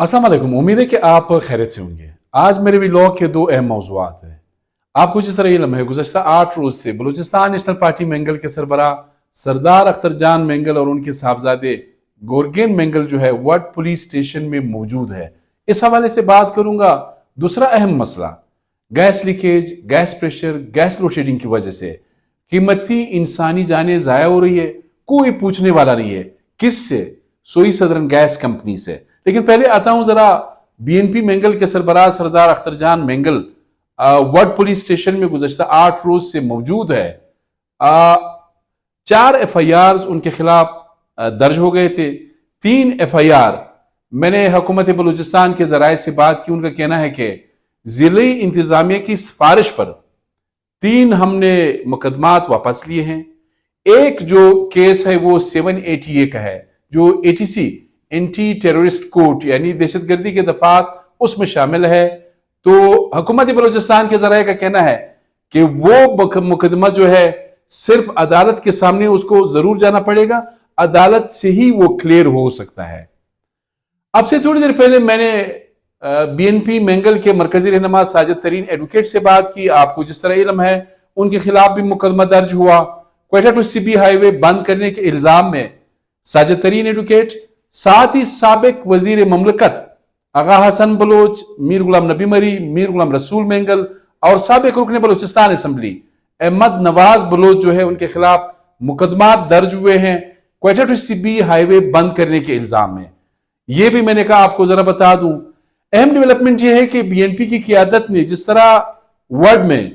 अस्सलाम वालेकुम। उम्मीद है कि आप खैरियत से होंगे। आज मेरे व्लॉग के दो अहम मौज़ूआत हैं। आपको जिस तरह इल्म है, गुज़श्ता 8 रोज़ से बलूचिस्तान नेशनल पार्टी मेंगल के सरबराह सरदार अख्तर जान मेंगल और उनके साहबजादे गोरगेन मेंगल जो है वड पुलिस स्टेशन में मौजूद है। इस हवाले से बात करूंगा। दूसरा अहम मसला, gas leakage, gas pressure, gas load shedding की वजह से कीमती इंसानी जानें ज़ाया हो रही है। कोई पूछने वाला नहीं है। किससे? सोई सदरन गैस कंपनी से। लेकिन पहले आता हूं जरा बीएनपी मेंगल के सरबराह सरदार अख्तर जान मेंगल वड पुलिस स्टेशन में गुज़श्ता 8 रोज से मौजूद है। 4 FIRs उनके खिलाफ दर्ज हो गए थे। 3 FIR मैंने हुकूमत बलूचिस्तान के जराये से बात की। उनका कहना है कि जिले इंतजामिया की सिफारिश पर 3 हमने मुकदमात वापस लिए हैं। एक जो केस है वो 780A का है, जो ATC एंटी टेररिस्ट कोर्ट यानी दहशतगर्दी के दफात उसमें शामिल है। तो हुकूमत बलूचिस्तान के जराये का कहना है कि वो मुकदमा जो है सिर्फ अदालत के सामने उसको जरूर जाना पड़ेगा, अदालत से ही वो क्लियर हो सकता है। अब से थोड़ी देर पहले मैंने BNP मेंगल के मरकजी रहनुमा साजिद तरीन एडवोकेट से बात की। आपको जिस तरह इल्म है उनके खिलाफ भी मुकदमा दर्ज हुआ। क्वेटा टू CB हाईवे बंद करने के इल्जाम में साजिद तरीन एडवोकेट, साथ ही साबिक वजीर ममलकत आगा हसन बलोच, मीर गुलाम नबी मरी, मीर गुलाम रसूल मेंगल और साबिक रुकन बलूचिस्तान असम्बली अहमद नवाज बलोच जो है उनके खिलाफ मुकदमा दर्ज हुए हैं क्वेटा टू CB हाईवे बंद करने के इल्जाम में। यह भी मैंने कहा आपको जरा बता दूं। अहम डेवलपमेंट यह है कि BNP की क़ियादत ने जिस तरह वर्ड में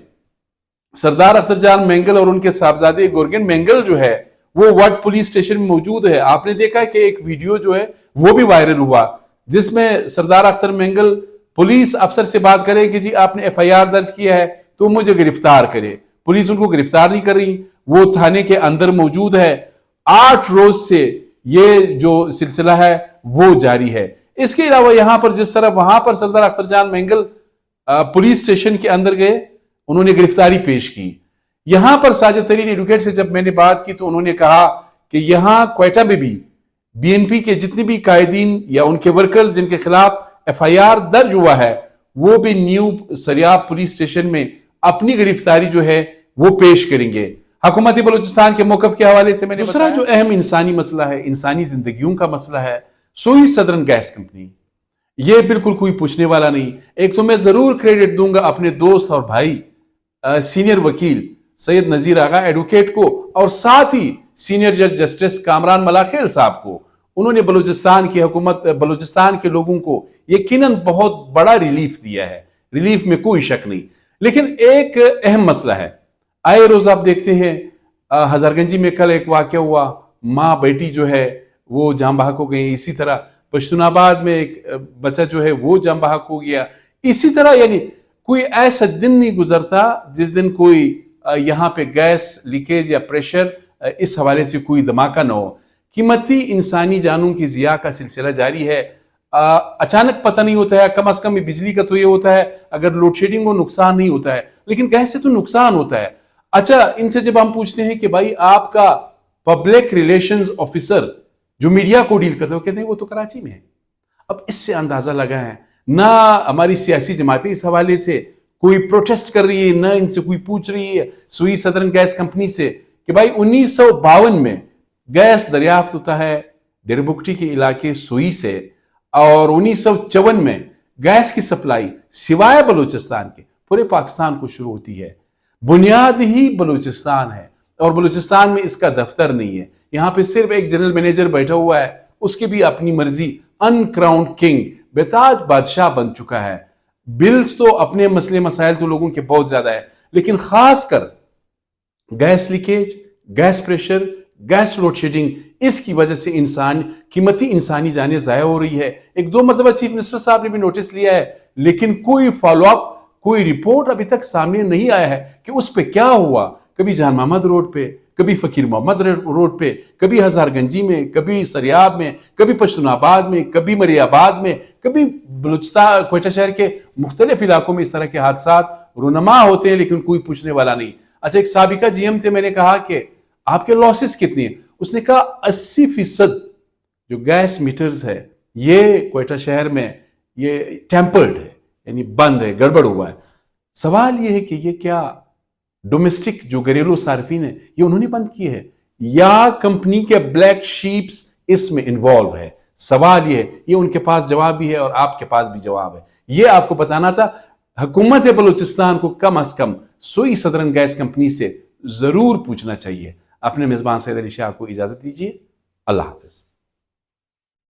सरदार अख्तर जान मेंगल और उनके साहबजादे गोरगेन मेंगल जो है वो वर्ड पुलिस स्टेशन में मौजूद है। आपने देखा कि एक वीडियो जो है वो भी वायरल हुआ जिसमें सरदार अख्तर मेंगल पुलिस अफसर से बात करे कि जी आपने FIR दर्ज किया है तो मुझे गिरफ्तार करे। पुलिस उनको गिरफ्तार नहीं कर रही, वो थाने के अंदर मौजूद है। 8 रोज से ये जो सिलसिला है वो जारी है। इसके अलावा यहां पर जिस तरह वहां पर सरदार अख्तर जान मेंगल पुलिस स्टेशन के अंदर गए, उन्होंने गिरफ्तारी पेश की। यहां पर साजिद तरीन एडवोकेट से जब मैंने बात की तो उन्होंने कहा कि यहां क्वेटा में भी BNP के जितने भी कायदीन या उनके वर्कर्स जिनके खिलाफ FIR दर्ज हुआ है वो भी न्यू सरियाब पुलिस स्टेशन में अपनी गिरफ्तारी जो है वो पेश करेंगे। हुकूमत बलूचिस्तान के मौकफ के हवाले से मैंने दूसरा जो अहम इंसानी मसला है, इंसानी जिंदगियों का मसला है, सोई सदरन गैस कंपनी। ये बिल्कुल कोई पूछने वाला नहीं। एक तो मैं जरूर क्रेडिट दूंगा अपने दोस्त और भाई सीनियर वकील सैयद नजीर आगा एडवोकेट को और साथ ही सीनियर जज जस्टिस कामरान मलाखेल साहब को। उन्होंने बलूचिस्तान की हुकूमत, बलूचिस्तान के लोगों को यकीनन बहुत बड़ा रिलीफ दिया है। रिलीफ में कोई शक नहीं। लेकिन एक अहम मसला है, आए रोज आप देखते हैं हजारगंजी में कल एक वाकया हुआ, माँ बेटी जो है वो जाम बहक हो गई। इसी तरह पश्तूनाबाद में एक बच्चा जो है वो जाम बहक हो गया। इसी तरह यानी कोई ऐसा दिन नहीं गुजरता जिस दिन कोई यहाँ पे गैस लीकेज या प्रेशर इस हवाले से कोई धमाका न हो। कीमती इंसानी जानों की जिया का सिलसिला जारी है। अचानक पता नहीं होता है, कम से कम बिजली का तो ये होता है अगर लोड शेडिंग हो नुकसान नहीं होता है, लेकिन गैस से तो नुकसान होता है। अच्छा, इनसे जब हम पूछते हैं कि भाई आपका पब्लिक रिलेशंस ऑफिसर जो मीडिया को डील करते हैं, वो कहते हैं वो तो कराची में है। अब इससे अंदाजा लगा है ना हमारी सियासी जमातें इस हवाले से कोई प्रोटेस्ट कर रही है, ना इनसे कोई पूछ रही है सोई सदरन गैस कंपनी से कि भाई 1952 में गैस दरियाफ्त होता है डेरबुगटी के इलाके सोई से और 1954 में गैस की सप्लाई सिवाय बलूचिस्तान के पूरे पाकिस्तान को शुरू होती है। बुनियाद ही बलूचिस्तान है और बलूचिस्तान में इसका दफ्तर नहीं है। यहां पे सिर्फ एक जनरल मैनेजर बैठा हुआ है, उसकी भी अपनी मर्जी, अनक्राउंड किंग, बेताज बादशाह बन चुका है। बिल्स तो अपने मसले मसाइल तो लोगों के बहुत ज्यादा है, लेकिन खासकर gas leakage, gas pressure, gas load shedding, इसकी वजह से कीमती इंसानी जानें जाया हो रही है। 1-2 मरतबा चीफ मिनिस्टर साहब ने भी नोटिस लिया है, लेकिन कोई फॉलोअप, कोई रिपोर्ट अभी तक सामने नहीं आया है कि उस पे क्या हुआ। कभी जान मोहम्मद रोड पे, कभी फकीर मोहम्मद रोड पे, कभी हजारगंजी में, कभी सरियाब में, कभी पश्तूनाबाद में, कभी मरियाबाद में, कभी बलूचिस्तान क्वेटा शहर के मुख्तलिफ इलाकों में इस तरह के हादसा रुनमा होते हैं, लेकिन कोई पूछने वाला नहीं। अच्छा, एक साबिका GM थे, मैंने कहा कि आपके लॉसेस कितने हैं? उसने कहा 80% जो गैस मीटर्स है یہ کوئٹہ شہر میں یہ ٹیمپرڈ ہے، یعنی بند ہے، گڑبڑ ہوا ہے۔ سوال یہ ہے کہ یہ کیا ڈومیسٹک جو گھریلو صارفین ہیں یہ انہوں نے بند کی ہے یا کمپنی کے بلیک شیپس اس میں انوالو ہے؟ سوال یہ ہے، یہ ان کے پاس جواب بھی ہے اور آپ کے پاس بھی جواب ہے۔ یہ آپ کو بتانا تھا۔ حکومت بلوچستان کو کم از کم سوئی سدرن گیس کمپنی سے ضرور پوچھنا چاہیے۔ اپنے میزبان سید علی شاہ کو اجازت دیجیے، اللہ حافظ۔